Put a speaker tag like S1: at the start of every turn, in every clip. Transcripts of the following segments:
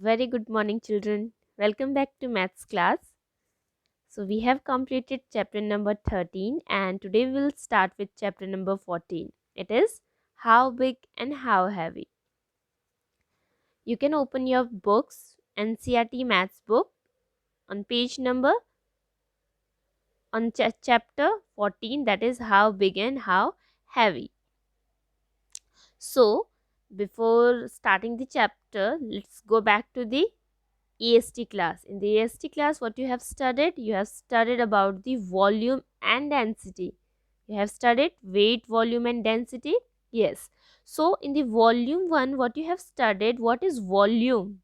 S1: Very good morning, children. Welcome back to maths class. So, we have completed chapter number 13, and today we'll start with chapter number 14. It is how big and how heavy. You can open your books, NCRT maths book, on page number on chapter 14, that is how big and how heavy. So, before starting the chapter, let's go back to the EST class. In the EST class, what you have studied? You have studied about the volume and density. You have studied weight, volume and density. Yes. So, in the volume 1, what you have studied? What is volume?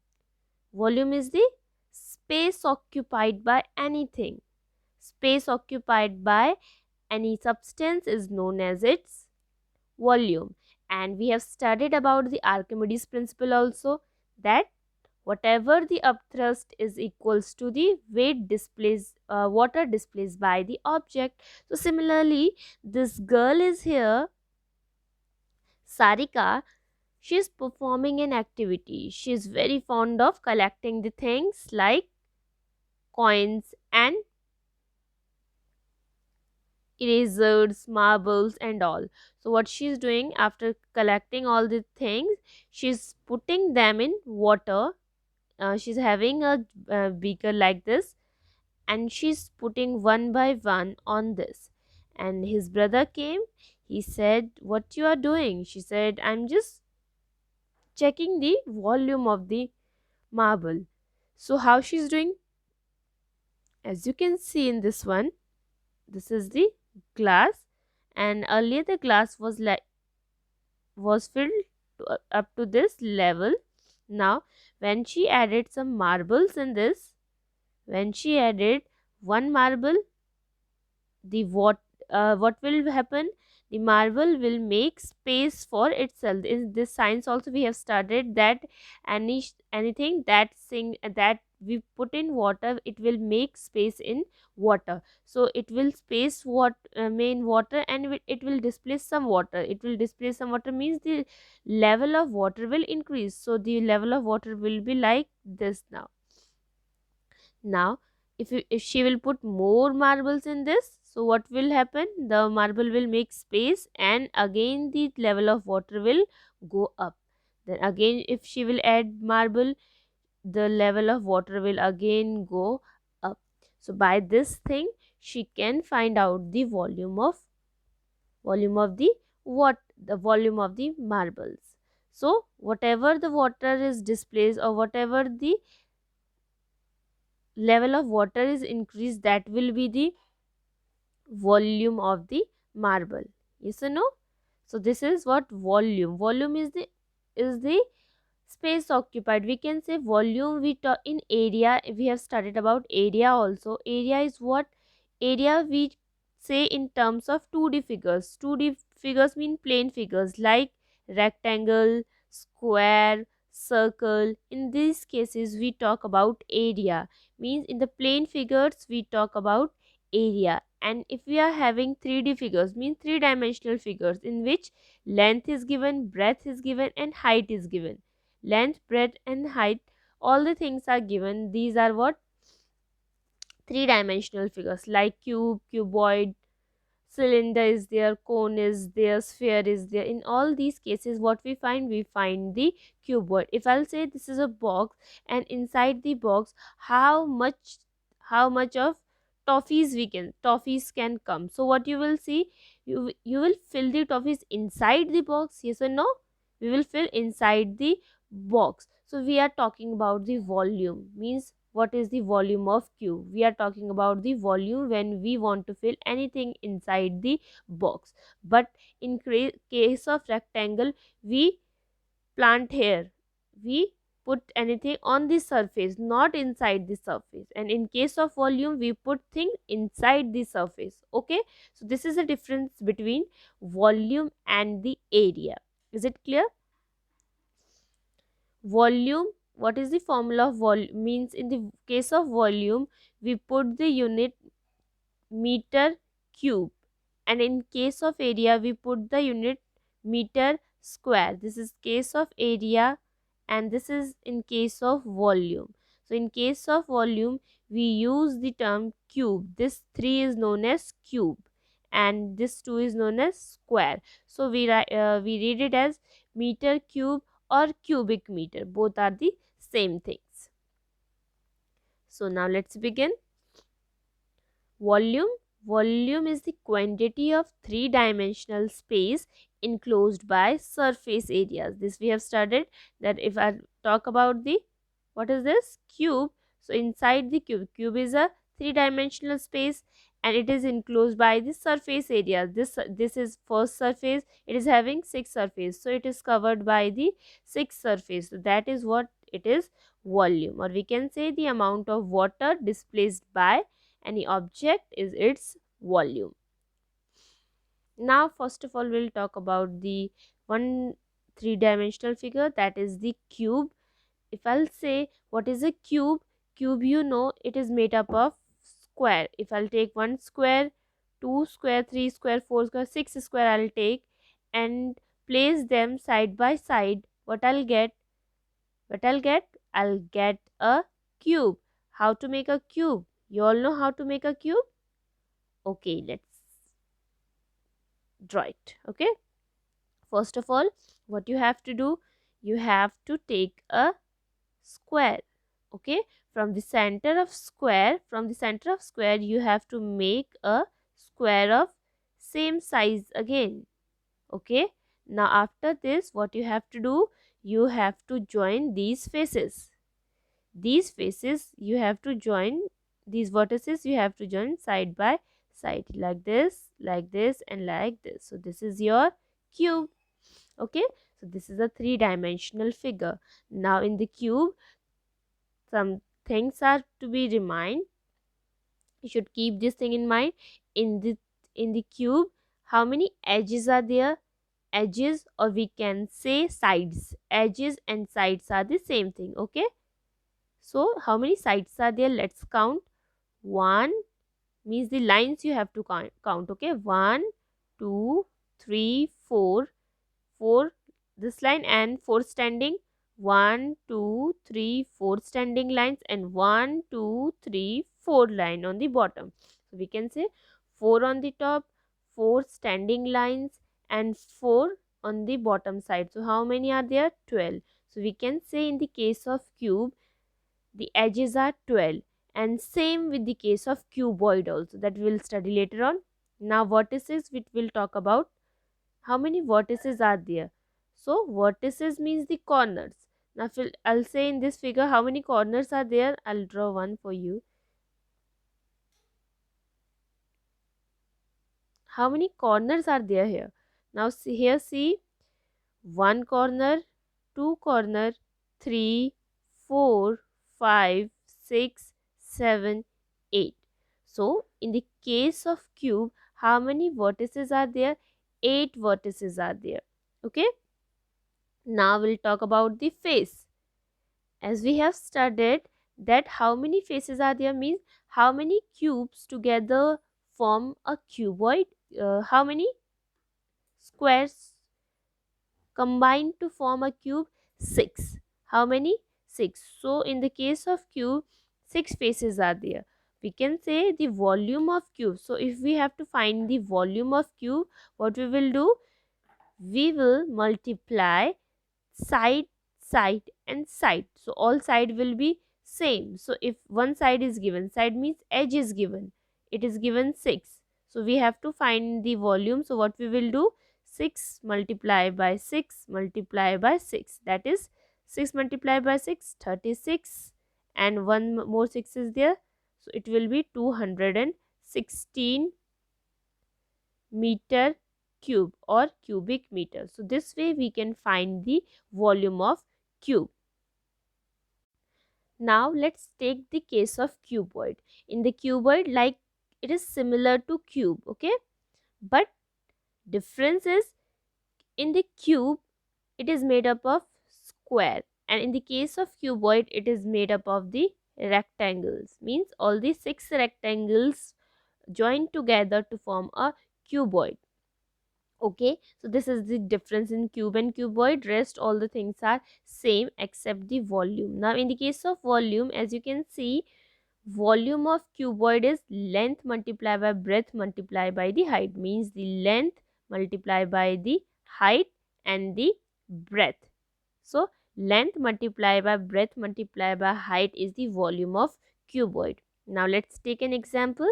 S1: Volume is the space occupied by anything. Space occupied by any substance is known as its volume. And we have studied about the Archimedes principle also, that whatever the upthrust is equals to the weight displaced water displaced by the object. So similarly, this girl is here, Sarika. She is performing an activity. She is very fond of collecting the things like coins and erasers, marbles and all. So what she is doing, after collecting all the things, she is putting them in water. She's having a beaker like this, and she's putting one by one on this. And his brother came. He said, what you are doing? She said, I'm just checking the volume of the marble. So how she's doing? As you can see in this one, this is the glass, and earlier the glass was filled up to this level. Now when she added some marbles in this, when she added one marble, the what will happen? The marble will make space for itself. In this science also we have studied that anything that we put in water, it will make space in water. So it will space what main water, and it will displace some water. It will displace some water means the level of water will increase. So the level of water will be like this. Now if she will put more marbles in this, so what will happen? The marble will make space, and again the level of water will go up. Then again if she will add marble, the level of water will again go up. So by this thing she can find out the volume of the what the volume of the marbles. So whatever the water is displaced, or whatever the level of water is increased, that will be the volume of the marble. Yes or no? So this is what volume is the space occupied. We can say volume. We talk in area, we have studied about area also. Area is what? Area we say in terms of 2D figures. 2D figures mean plane figures like rectangle, square, circle. In these cases we talk about area. Means in the plane figures we talk about area. And if we are having 3D figures, means three dimensional figures, in which length is given, breadth is given and height is given. Length, breadth and height, all the things are given. These are what? Three dimensional figures like cube, cuboid, cylinder is there, cone is there, sphere is there. In all these cases what we find? We find the cuboid. If I'll say this is a box, and inside the box how much of toffees can come. So what you will see? You will fill the toffees inside the box. Yes or no? We will fill inside the box. So we are talking about the volume. Means what is the volume of cube? We are talking about the volume when we want to fill anything inside the box. But in case of rectangle, we plant here, we put anything on the surface, not inside the surface. And in case of volume, we put thing inside the surface. Okay, so this is the difference between volume and the area. Is it clear? Volume, what is the formula of volume? Means in the case of volume we put the unit meter cube, and in case of area we put the unit meter square. This is case of area and this is in case of volume. So in case of volume, we use the term cube. This 3 is known as cube and this 2 is known as square. So we read it as meter cube or cubic meter. Both are the same things. So now let's begin. Volume. Volume is the quantity of three-dimensional space enclosed by surface areas. This we have studied, that if I talk about the, what is this? Cube. So inside the cube is a three-dimensional space and it is enclosed by the surface area. This is first surface. It is having 6 surface. So it is covered by the 6 surface. So that is what it is, volume, or we can say the amount of water displaced by any object is its volume. Now first of all we'll talk about the one three-dimensional figure, that is the cube. If I'll say what is a cube, cube you know it is made up of square. If I'll take 1 square, 2 square, 3 square, 4 square, 6 square I'll take and place them side by side, what I'll get? I'll get a cube. How to make a cube? You all know how to make a cube? Okay, let's draw it. Okay, first of all, what you have to do, you have to take a square. Okay, from the center of square, you have to make a square of same size again. Okay, now after this what you have to do, you have to join these faces. These faces you have to join, these vertices you have to join side by side, like this, and like this. So this is your cube. Okay, so this is a three-dimensional figure. Now in the cube, some things are to be remind. You should keep this thing in mind. In the cube, how many edges are there? Edges, or we can say sides. Edges and sides are the same thing. Okay, so how many sides are there? Let's count. 1 means the lines you have to count. Okay, 1 2 3 4, 4 this line and 4 standing, 1 2 3 4 standing lines, and 1 2 3 4 line on the bottom. So we can say 4 on the top, 4 standing lines, and 4 on the bottom side. So how many are there? 12. So we can say in the case of cube, the edges are 12, and same with the case of cuboid also, that we will study later on. Now vertices, which we'll talk about. How many vertices are there? So vertices means the corners. Now I'll say in this figure how many corners are there. I'll draw one for you. How many corners are there here? Now see here, see, 1 corner, 2 corner, 3, 4, 5, 6, 7, 8. So in the case of cube, how many vertices are there? 8 vertices are there. Okay, now we'll talk about the face. As we have studied that how many faces are there means how many cubes together form a cuboid, how many squares combined to form a cube? 6. How many? 6. So in the case of cube, 6 faces are there. We can say the volume of cube. So if we have to find the volume of cube, what we will do? We will multiply side, side, and side. So all side will be same. So if one side is given, side means edge is given, it is given 6. So we have to find the volume. So what we will do? 6 multiply by 6 multiply by 6, that is 6 multiply by 6, 36, and one more 6 is there. So it will be 216 meter cube or cubic meter. So this way we can find the volume of cube. Now let's take the case of cuboid. In the cuboid, like, it is similar to cube, okay, but difference is in the cube it is made up of square, and in the case of cuboid it is made up of the rectangles. Means all the 6 rectangles joined together to form a cuboid. Okay, so this is the difference in cube and cuboid. Rest all the things are same except the volume. Now in the case of volume, as you can see, volume of cuboid is length multiplied by breadth multiplied by the height, means the length multiplied by the height and the breadth. So length multiplied by breadth multiplied by height is the volume of cuboid. Now let's take an example.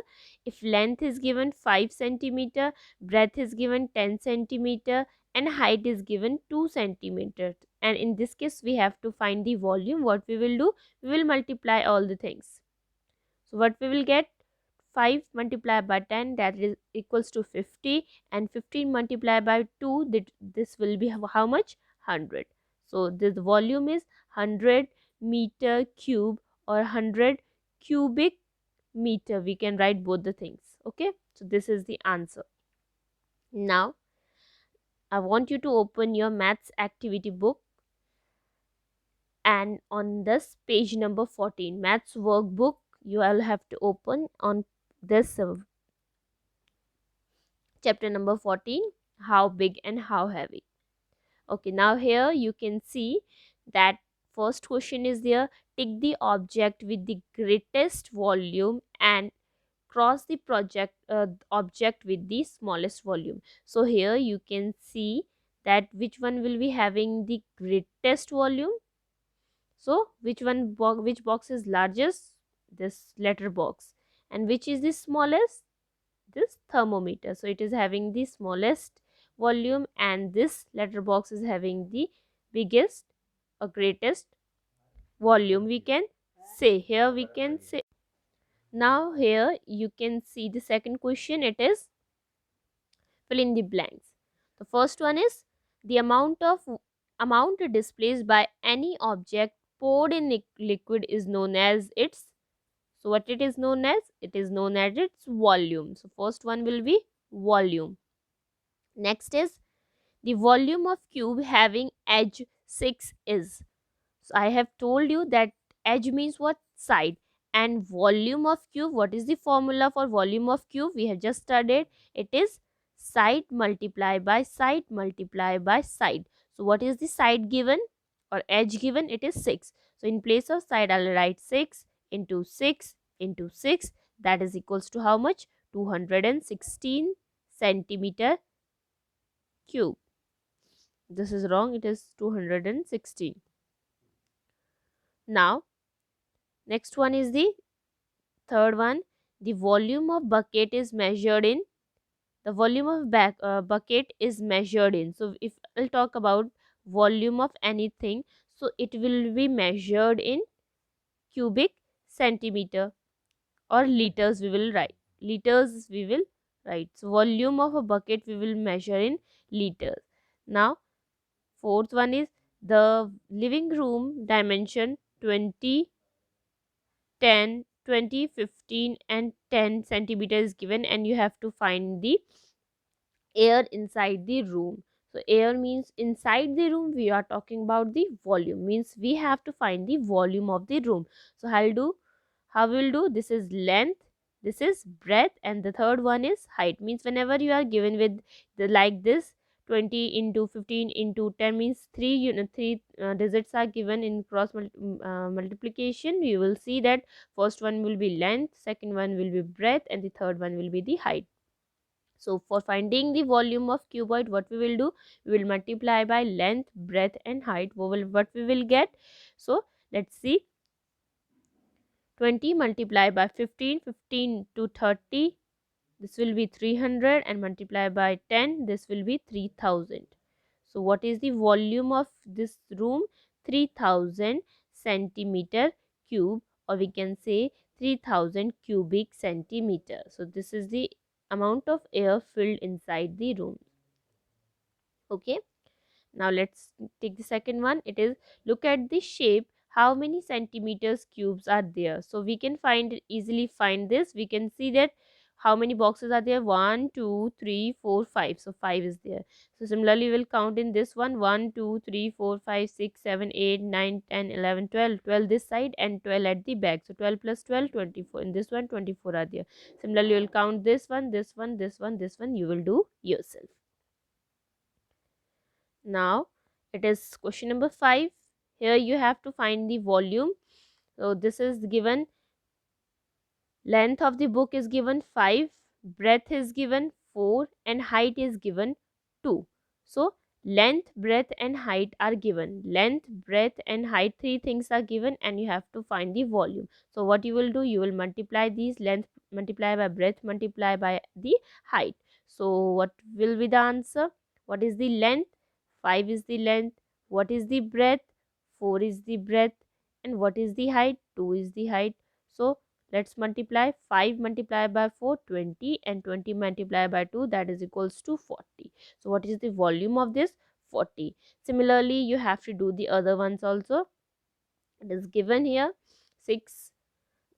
S1: If length is given 5 centimeter, breadth is given 10 centimeter, and height is given 2 centimeter, and in this case we have to find the volume, what we will do, we will multiply all the things. So what we will get, 5 multiplied by 10, that is equals to 50, and 15 multiplied by 2, this will be how much, 100. So this volume is 100 meter cube or 100 cubic meter. We can write both the things. Okay, so this is the answer. Now I want you to open your maths activity book, and on this page number 14, maths workbook, you will have to open on this chapter number 14, how big and how heavy. Okay, now here you can see that first question is there, take the object with the greatest volume and cross the object with the smallest volume. So here you can see that which one will be having the greatest volume. So which box is largest, this letter box, and which is the smallest, this thermometer. So it is having the smallest volume, and this letter box is having the biggest or greatest volume, we can say. Here we can say. Now here you can see the second question, it is fill in the blanks. The first one is the amount displaced by any object poured in liquid is known as its. So what it is known as, it is known as its volume. So first one will be volume. Next is the volume of cube having edge 6 is. So I have told you that edge means what, side, and volume of cube, what is the formula for volume of cube, we have just studied, it is side multiplied by side multiplied by side. So what is the side given or edge given, it is 6. So in place of side I'll write 6 into 6 into 6, that is equals to how much, 216 centimeter cube. This is wrong, it is 216. Now next one is the third one, the volume of bucket is measured in, the volume of bucket is measured in. So if I'll talk about volume of anything, so it will be measured in cubic centimeter or liters, we will write liters, we will write. So volume of a bucket we will measure in liters. Now fourth one is the living room dimension 20, 10, 20, 15 and 10 centimeters is given, and you have to find the air inside the room. So air means inside the room, we are talking about the volume, means we have to find the volume of the room. So how we'll do, this is length, this is breadth, and the third one is height, means whenever you are given with the like this 20 into 15 into 10 means three digits are given in multiplication, you will see that first one will be length, second one will be breadth, and the third one will be the height. So for finding the volume of cuboid, what we will do, we will multiply by length, breadth and height. What we will get, so let's see, 20 multiplied by 15, 15 to 30, this will be 300, and multiply by 10, this will be 3000. So what is the volume of this room, 3000 centimeter cube, or we can say 3000 cubic centimeter. So this is the amount of air filled inside the room. Okay, now let's take the second one, it is look at the shape, how many centimeters cubes are there. So we can easily find this, we can see that how many boxes are there, 1 2 3 4 5, so 5 is there. So similarly we'll count in this one, 1 2 3 4 5 6 7 8 9 10 11 12, 12 this side and 12 at the back. So 12 plus 12, 24. In this one 24 are there. Similarly you'll count this one, this one, this one, this one, you will do yourself. Now it is question number 5. Here you have to find the volume. So this is given, length of the book is given 5, breadth is given 4, and height is given 2. So length, breadth and height are given. Length, breadth and height, three things are given, and you have to find the volume. So what you will do, you will multiply these, length multiply by breadth multiply by the height. So what will be the answer? What is the length? 5 is the length. What is the breadth? 4 is the breadth. And what is the height? 2 is the height. So let's multiply. 5 multiplied by 4, 20, and 20 multiplied by 2, that is equals to 40. So what is the volume of this? 40. Similarly, you have to do the other ones also. It is given here 6.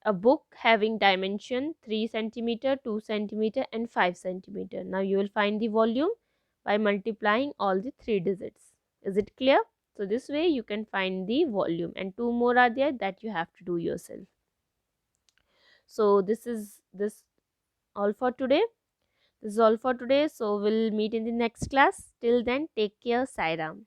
S1: A book having dimension 3 centimeter, 2 centimeter and 5 centimeter. Now you will find the volume by multiplying all the three digits. Is it clear? So this way you can find the volume, and two more are there that you have to do yourself. So this all for today. This is all for today. So we'll meet in the next class. Till then, take care. Sairam.